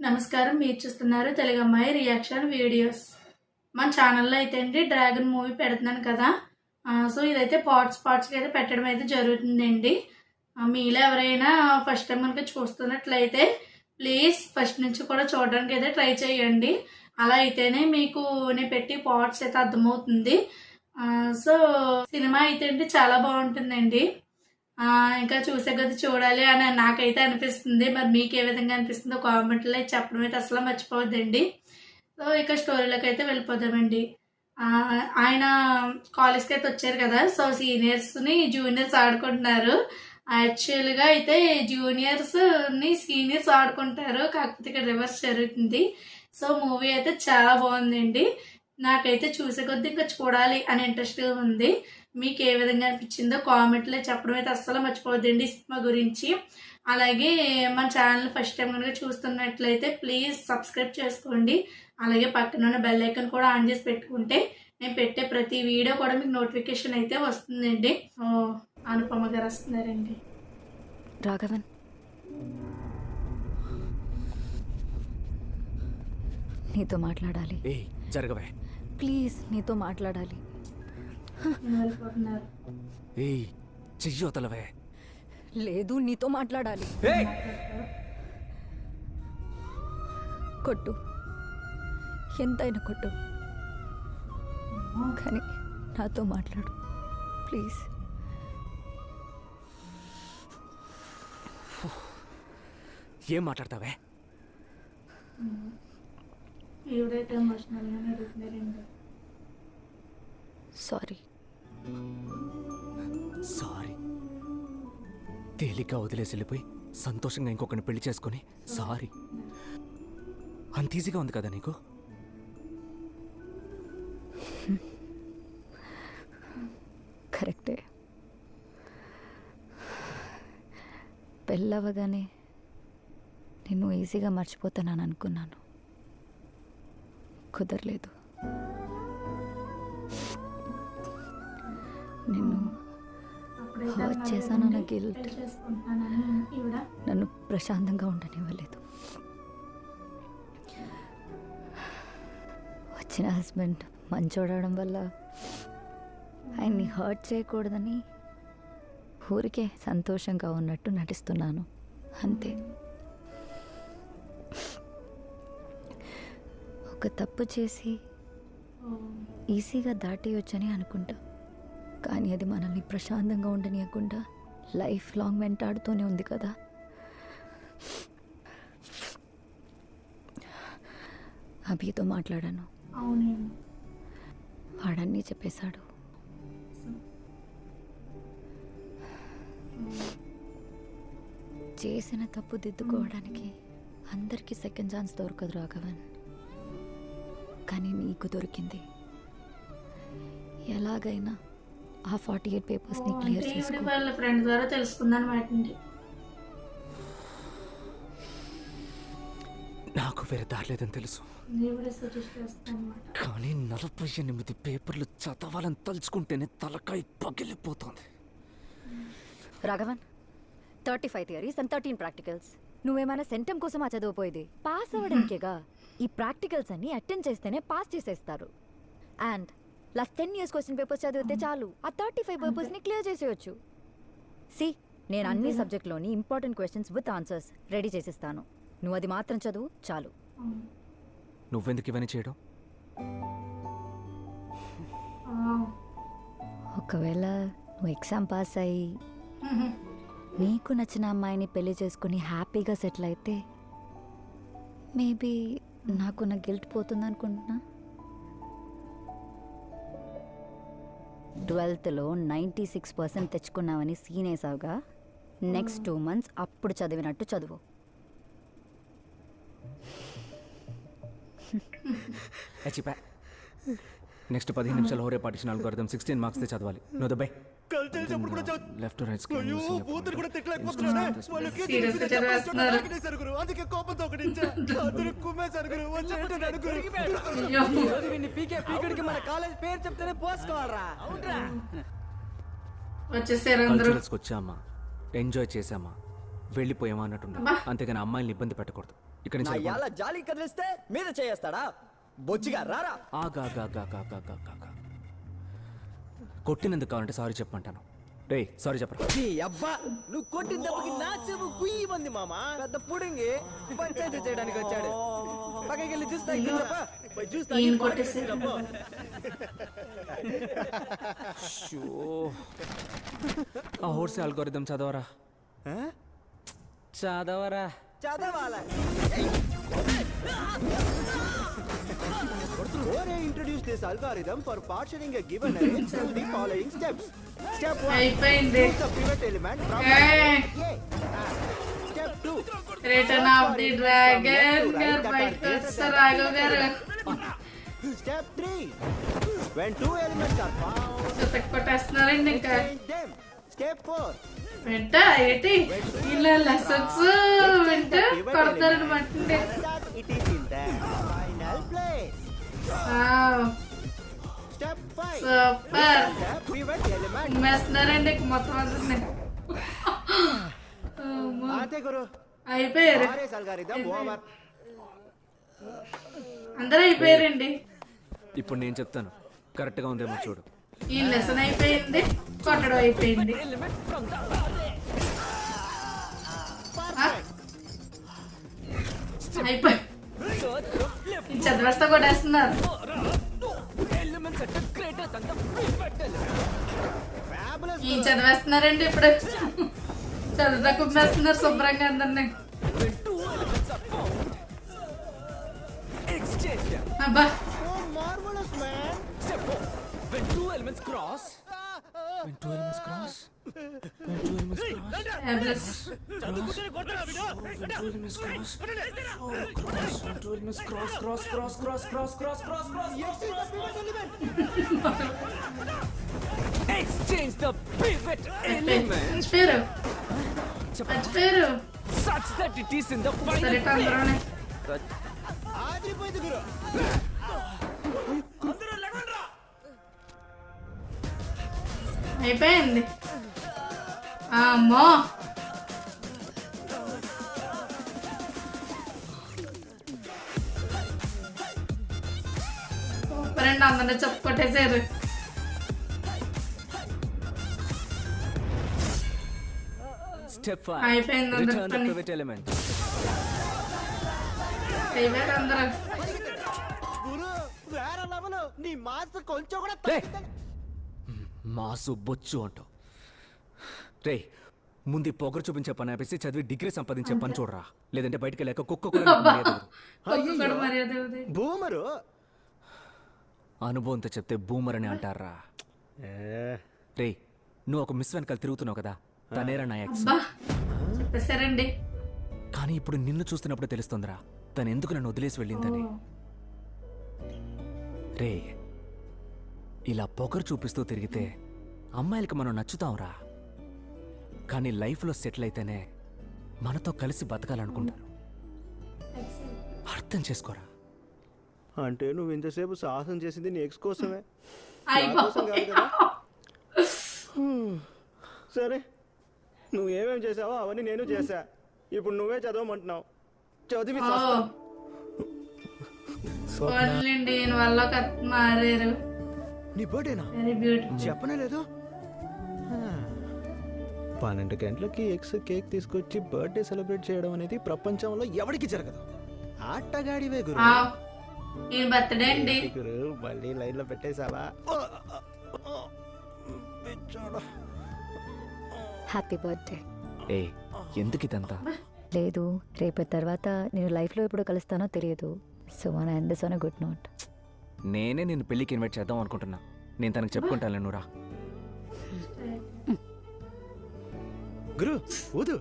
నమస్కారం. మీరు చూస్తున్నారు తెలుగు అమ్మాయి రియాక్షన్ వీడియోస్. మన ఛానల్లో అయితే అండి డ్రాగన్ మూవీ పెడుతున్నాను కదా. సో ఇదైతే పార్ట్స్గా అయితే పెట్టడం అయితే జరుగుతుందండి. మీలో ఎవరైనా ఫస్ట్ టైం కనుక చూస్తున్నట్లయితే ప్లీజ్ ఫస్ట్ నుంచి కూడా చూడడానికి అయితే ట్రై చేయండి. అలా అయితేనే మీకు నేను పెట్టి పార్ట్స్ అయితే అర్థమవుతుంది. సో సినిమా అయితే అండి చాలా బాగుంటుందండి. ఇంకా చూసే కొద్ది చూడాలి అని నాకైతే అనిపిస్తుంది. మరి మీకు ఏ విధంగా అనిపిస్తుందో కామెంట్లో చెప్పడం అయితే అసలు మర్చిపోవద్దండి. సో ఇక స్టోరీలోకి అయితే వెళ్ళిపోదామండి. ఆయన కాలేజ్కి అయితే వచ్చారు కదా. సో సీనియర్స్ని జూనియర్స్ ఆడుకుంటున్నారు. యాక్చువల్గా అయితే జూనియర్స్ని సీనియర్స్ ఆడుకుంటారు, కాకపోతే ఇక్కడ రివర్స్ జరుగుతుంది. సో మూవీ అయితే చాలా బాగుందండి. నాకైతే చూసే కొద్ది ఇంకా చూడాలి అని ఇంట్రెస్ట్గా ఉంది. మీకు ఏ విధంగా అనిపించిందో కామెంట్లో చెప్పడం అయితే అస్సలు మర్చిపోవద్దండి సినిమా గురించి. అలాగే మన ఛానల్ ఫస్ట్ టైం కనుక చూస్తున్నట్లయితే ప్లీజ్ సబ్స్క్రైబ్ చేసుకోండి. అలాగే పక్కన ఉన్న బెల్ ఐకాన్ కూడా ఆన్ చేసి పెట్టుకుంటే నేను పెట్టే ప్రతి వీడియో కూడా మీకు నోటిఫికేషన్ అయితే వస్తుందండి. అనుపమ గారు వస్తున్నారండి. రాఘవన్, నీతో మాట్లాడాలి. జరగవే ప్లీజ్, నీతో మాట్లాడాలి. వెళ్ళిపోతున్నారు. చెయ్యొతలవే. లేదు, నీతో మాట్లాడాలి. కొట్టు, ఎంతైనా కొట్టు, కానీ నాతో మాట్లాడు ప్లీజ్. ఏం మాట్లాడతావే? ఎవరైతే ఎమోషనల్గానే అడుగుతున్నారండి. సారీ. సారీ తేలిక వదిలేసి వెళ్ళిపోయి సంతోషంగా ఇంకొకరిని పెళ్లి చేసుకొని సారీ అంత ఈజీగా ఉంది కదా నీకు? కరెక్టే. పెళ్ళవగానే నిన్ను ఈజీగా మర్చిపోతానని అనుకున్నాను, కుదరలేదు. నిన్ను హర్ట్ చేశానన్న గిల్ట్ నన్ను ప్రశాంతంగా ఉండనివ్వలేదు. వచ్చిన హస్బెండ్ మంచోడడం వల్ల ఆయన్ని హర్ట్ చేయకూడదని ఊరికే సంతోషంగా ఉన్నట్టు నటిస్తున్నాను, అంతే. ఒక తప్పు చేసి ఈజీగా దాటేయొచ్చని అనుకుంటా, కానీ అది మనల్ని ప్రశాంతంగా ఉండనియకుండా లైఫ్ లాంగ్ వెంటాడుతూనే ఉంది కదా. అభితో మాట్లాడాను, వాడన్నీ చెప్పేశాడు. చేసిన తప్పు దిద్దుకోవడానికి అందరికీ సెకండ్ ఛాన్స్ దొరకదు రాఘవన్, కానీ నీకు దొరికింది. ఎలాగైనా ఆ 48 పేపర్స్ని క్లియర్ చేసుకో. వాళ్ళ ఫ్రెండ్ ద్వారా తెలుసుకుందాను వాటిని. నాకు వేరే దారి లేదని తెలుసు, కానీ 48 పేపర్లు చదవాలని తలుచుకుంటేనే తలకాయ పగిలిపోతుంది. Raghavan, 35 theories and 13 practicals. నువ్వేమైనా సెంటమ్ కోసం ఆ చదివిపోయేది? పాస్ అవ్వడానికేగా. ఈ ప్రాక్టికల్స్ అన్ని అటెండ్ చేస్తేనే పాస్ చేసేస్తారు. And last 10 years question papers చదివితే చాలు, ఆ 35 పేపర్స్ని క్లియర్ చేసేయచ్చు. సి, నేను అన్ని సబ్జెక్ట్లోని important questions with answers ready చేసిస్తాను. నువ్వు అది మాత్రం చదువు చాలు. నువ్వెందుకు ఇవన్నీ చేయడం? ఒకవేళ నువ్వు ఎగ్జామ్ పాస్ అయ్యి నీకు నచ్చిన అమ్మాయిని పెళ్లి చేసుకుని హ్యాపీగా సెటిల్ అయితే మేబీ నాకున్న గిల్ట్ పోతుంది అనుకుంటున్నా. 12th 96% తెచ్చుకున్నావని సీన్ వేసావుగా, నెక్స్ట్ 2 months అప్పుడు చదివినట్టు చదువు. నెక్స్ట్ 15 నిమిషాలు హోరే పాటిషన్ అల్గోరిథం 16 మార్క్స్ తే చదవాలి. నువ్వు దబ్బై లెఫ్ట్ రైట్ వచ్చామా, ఎంజాయ్ చేసామా, వెళ్ళిపోయామా అన్నట్టు. అంతేగాని అమ్మాయిని ఇబ్బంది పెట్టకూడదు. ఇక్కడ నుంచి నా వెళ్ళిపోండి. యాల జాలి కదిలిస్తే మీద చేయేస్తాడా బొచ్చిగా రారా ఆగా కొట్టినందుకు కావాలంటే సారీ చెప్పమంటాను. రే సారీ చెప్పరా. నీ అబ్బా నువ్వు కొట్టిన దెబ్బకి నా చెవు కుయ్యి మంది మామా పెద్ద పుడింగి పంచాయతీ చేయడానికి వచ్చాడు పక్కకి వెళ్ళి చూస్తా ఈయన కొట్టేసి షో. ఆ హోర్సే అల్గోరిథం చదవరా. చదవాలా Ore introduce this algorithm for partitioning a given array through the following steps. Step 1. అయిపోయింది. Choose the pivot element from Hey. A. Step 2. Return of the dragon గారు బయటకు వస్తారు రాఘవ్ గారు. Step 3. When two elements are found, కొట్టేస్తున్నారండి ఇంకా. change them. Step 4. వెంట ఏంటి ఇలా lessons వెంట కొడతారనమాట. That it is in the final place. Step 5. Super The pivot element. ఉమ్మేస్తున్నారండి మొత్తం అందరినీ. Ate guru. అయిపోయారు Ares algorithm over. అందరూ అయిపోయారండి. ఇప్పుడు నేను చెప్తాను, కరెక్ట్గా ఉందేమో చూడు. ఈ లెసన్ అయిపోయింది, కొట్టడం అయిపోయింది. అయిపోయి చదివేస్తా కొట్టేస్తున్నారు. Fabulous. ఈ చదివేస్తున్నారండి ఇప్పుడు. చదువుతా కుమ్మేస్తున్నారు శుభ్రంగా అందరినీ. అబ్బా Oh, marvelous, man. When two elements cross. fabulous. Exchange the pivot element మర్చిపోయారు మర్చిపోయారు. such that it is in the సరే final అందరూనే ఆదిరిపోయింది గురు. అయిపోయింది. అమ్మో సూపర్ అండి, అందరినీ చెప్పు కొట్టేశారు. Step 5. అయిపోయింది అందరి Return the పని. pivot element. అయిపోయారు అందరూ. గురు వేరే లెవెల్. నీ మాస్ కొంచెం కూడా లే. తగ్గిందని. మాసు బొచ్చు అంటావు. రే ముందు ఈ పొగరు చూపించే పని ఆపేసి చదివి డిగ్రీ సంపాదించే పని చూడరా, లేదంటే బయటికి వెళ్ళాక కుక్క కూడా నీకు మర్యాద ఇవ్వదు. ఒక్కొక్కడు మర్యాద ఇవ్వదు. బూమరు. అనుభవంతో చెప్తే బూమర్ అని అంటారా. రే నువ్వు ఒక మిస్ వెనకాల తిరుగుతున్నావు కదా, తనేరా నా ఎక్స్. అబ్బా చెప్పేశారండి. కానీ ఇప్పుడు నిన్ను చూస్తున్నప్పుడు తెలుస్తుందిరా తను ఎందుకు నన్ను వదిలేసి వెళ్ళిందని. రే ఇలా పొగరు చూపిస్తూ తిరిగితే అమ్మాయిలకి మనం నచ్చుతాంరా, కానీ లైఫ్లో సెటిల్ అయితేనే మనతో కలిసి బతకాలనుకుంటారు. అర్థం చేసుకోరా. అంటే నువ్వు ఇంతసేపు సాహసం చేసింది నీ ఎక్స్ కోసమే. అయిపోయి సరే నువ్వేమేం చేసావో అవన్నీ నేను చేశా. ఇప్పుడు నువ్వే చదవమంటున్నావు. చదివి పోన్లేండి, ఈయన వల్ల మారారు. నీ బర్త్డేనా? Very beautiful. చెప్పనే లేదు. 12 గంటలకి ఎక్స్ కేక్ తీసుకొచ్చి బర్త్డే సెలబ్రేట్ చేయడం అనేది ప్రపంచంలో ఎవరికి జరగదు. ఆటగాడివే గురు. ఈయన బర్త్డే అండి. గురు మళ్ళీ లైన్ లో పెట్టేశావా? Happy birthday. ఏ ఎందుకు ఇదంతా? లేదు, రేపు తర్వాత నేను లైఫ్లో ఎప్పుడు కలుస్తానో తెలియదు. సో మన end this on a good note. నేనే నిన్ను పెళ్ళికి ఇన్వైట్ చేద్దాం అనుకుంటున్నా. నేను తనకు చెప్పుకుంటాను నువ్వురా. గురు ఊదు.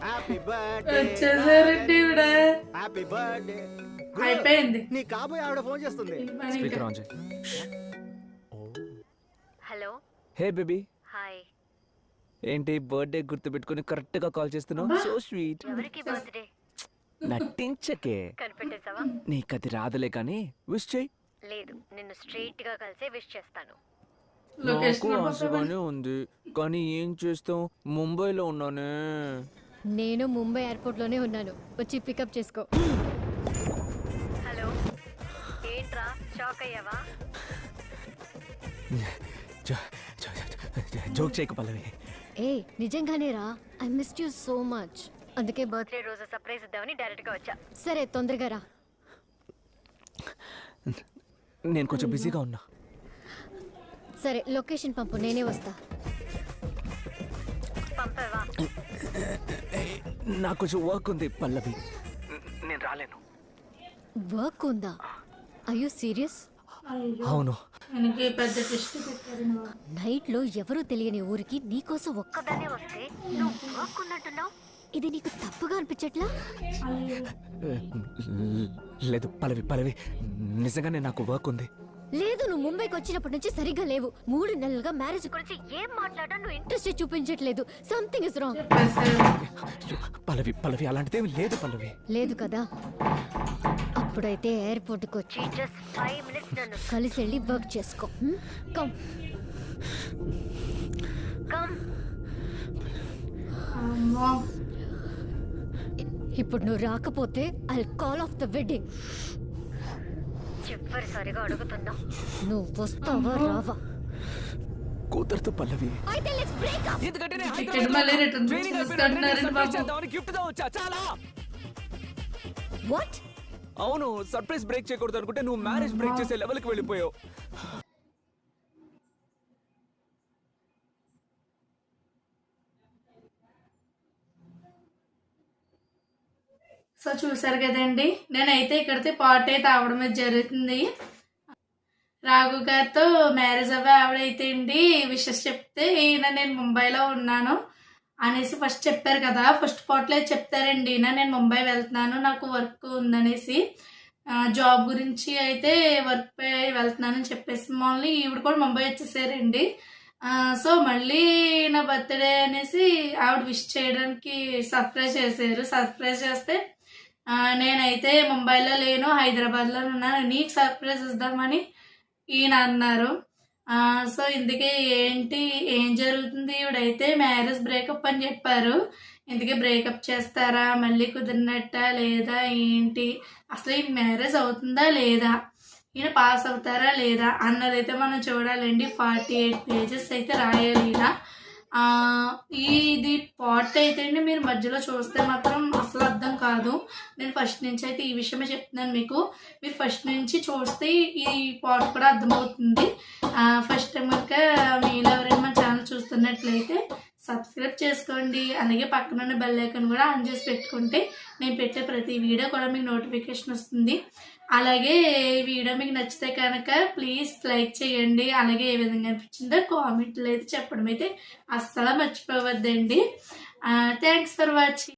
Happy birthday. వచ్చేసారండి ఈవిడ. Happy birthday. అయిపోయింది. నీ కాబోయే ఆవిడ ఫోన్ చేస్తుంది. స్పీకర్ ఆన్ చేయి. హలో. Hey baby. హాయ్. ఏంటి బర్త్డే గుర్తు పెట్టుకుని కరెక్ట్ గా కాల్ చేస్తున్నావు? So sweet. ఎవరికి బర్త్డే? నటించకే. కనిపెట్టేసావా? నీకది రాదులే కానీ విష్ చెయ్యి. లేదు, నిన్ను స్ట్రైట్ గా కలిసే విష్ చేస్తాను. నాకు ఆశగానే ఉంది కానీ ఏం చేస్తాం, ముంబైలో ఉన్నానే. నేను ముంబై ఎయిర్పోర్ట్లోనే ఉన్నాను, వచ్చి పికప్ చేసుకో. హలో, ఏంట్రా షాక్ అయ్యావా? జోక్ చేయకు పల్లవి. ఏ నిజంగానే రా, I missed you so much. అందుకే బర్త్డే రోజు సర్ప్రైజ్ ఇద్దామని డైరెక్ట్గా వచ్చా. సరే తొందరగా రా. నేను కొంచెం బిజీగా ఉన్నా. సరే లొకేషన్ పంపు, నేనే వస్తా. పంపవా? నాకు కొంచెం వర్క్ ఉంది పల్లవి, నేను రాలేను. వర్క్ ఉందా? I you serious? అవును. எனக்கு పెద్ద టెస్ట్ పెట్టారు. నైట్లో ఎవరూ తెలియని ఊరికి నీకోసం ఒక్కదానే వస్తే నువ్వు వర్క్ ఉన్నట్టున్నావు. ఇది నీకు తప్పుగా అనిపించట్లా? లేదు పల్లవి, పల్లవి నిజంగానే నాకు వర్క్ ఉంది. లేదు, నువ్వు ముంబైకి వచ్చినప్పటి నుంచి సరిగ్గా లేవు. 3 నెలలుగా మ్యారేజ్ గురించి ఏం మాట్లాడా నువ్వు ఇంట్రెస్ట్ చూపించట్లేదు. Something is wrong. Pallavi, Pallavi అలాంటిదేమి లేదు పల్లవి. లేదు కదా? అప్పుడైతే ఎయిర్పోర్ట్కి వచ్చి జస్ట్ 5 మినిట్స్ నన్ను కలిసి వెళ్ళి వర్క్ చేసుకో. Come come. అమ్మో, ఇప్పుడు నువ్వు రాకపోతే I call of the wedding. చివరిసారిగా అడుగుతున్నా, నువ్వు వస్తావా రావా? కూతురుతో పల్లవి. అయితే లెట్స్ బ్రేక్ అప్. ఎందుకంటే టికెట్ మళ్ళీ రిటర్న్ తీసుకుంటున్నారండి బాబు. గిఫ్ట్ గా వచ్చా చాలా. వాట్? అవును, సర్ప్రైజ్ బ్రేక్ చేయకూడదు అనుకుంటే నువ్వు మ్యారేజ్ బ్రేక్ చేసే లెవెల్కి వెళ్ళిపోయావు. సో చూసారు కదండి, నేనైతే ఇక్కడితే పాట్ అయితే అవడం అయితే జరుగుతుంది. రాఘు గారితో మ్యారేజ్ అవ్వే ఆవిడైతే అండి విషెస్ చెప్తే ఈయన నేను ముంబైలో ఉన్నాను అనేసి ఫస్ట్ చెప్పారు కదా. ఫస్ట్ పార్ట్లో చెప్తారండి ఈయన నేను ముంబై వెళ్తున్నాను, నాకు వర్క్ ఉందనేసి, జాబ్ గురించి అయితే వర్క్ పై వెళ్తున్నానని చెప్పేసి మళ్ళీ ఈవిడ కూడా ముంబై వచ్చేసారండి. సో మళ్ళీ నా బర్త్డే అనేసి ఆవిడ విష్ చేయడానికి సర్ప్రైజ్ చేశారు. సర్ప్రైజ్ చేస్తే నేనైతే ముంబైలో లేను, హైదరాబాద్లో ఉన్నాను, నీకు సర్ప్రైజ్ ఇద్దామని ఈయన అన్నారు. సో ఇందుకే ఏంటి ఏం జరుగుతుంది, ఈవిడైతే మ్యారేజ్ బ్రేకప్ అని చెప్పారు. ఇందుకే బ్రేకప్ చేస్తారా, మళ్ళీ కుదిరినట్టా లేదా ఏంటి, అసలు ఈ మ్యారేజ్ అవుతుందా లేదా, ఈయన పాస్ అవుతారా లేదా అన్నదైతే మనం చూడాలండి. 48 పేజెస్ అయితే రాయాలి ఇలా. ఇది పాట్ అయితే అండి మీరు మధ్యలో చూస్తే మాత్రం అసలు అర్థం కాదు. నేను ఫస్ట్ నుంచి అయితే ఈ విషయమే చెప్తున్నాను మీకు. మీరు ఫస్ట్ నుంచి చూస్తే ఈ పాట్ కూడా అర్థమవుతుంది. ఫస్ట్ టైం కనుక మీరు ఎవరైనా మన ఛానల్ చూస్తున్నట్లయితే సబ్స్క్రైబ్ చేసుకోండి. అలాగే పక్కన బెల్ ఐకాన్ కూడా ఆన్ చేసి పెట్టుకుంటే నేను పెట్టే ప్రతి వీడియో కూడా మీకు నోటిఫికేషన్ వస్తుంది. అలాగే ఈ వీడియో మీకు నచ్చితే కనుక ప్లీజ్ లైక్ చేయండి. అలాగే ఏ విధంగా అనిపించిందో కామెంట్లు అయితే చెప్పడం అయితే అస్సలు మర్చిపోవద్దండి. Thanks for watching.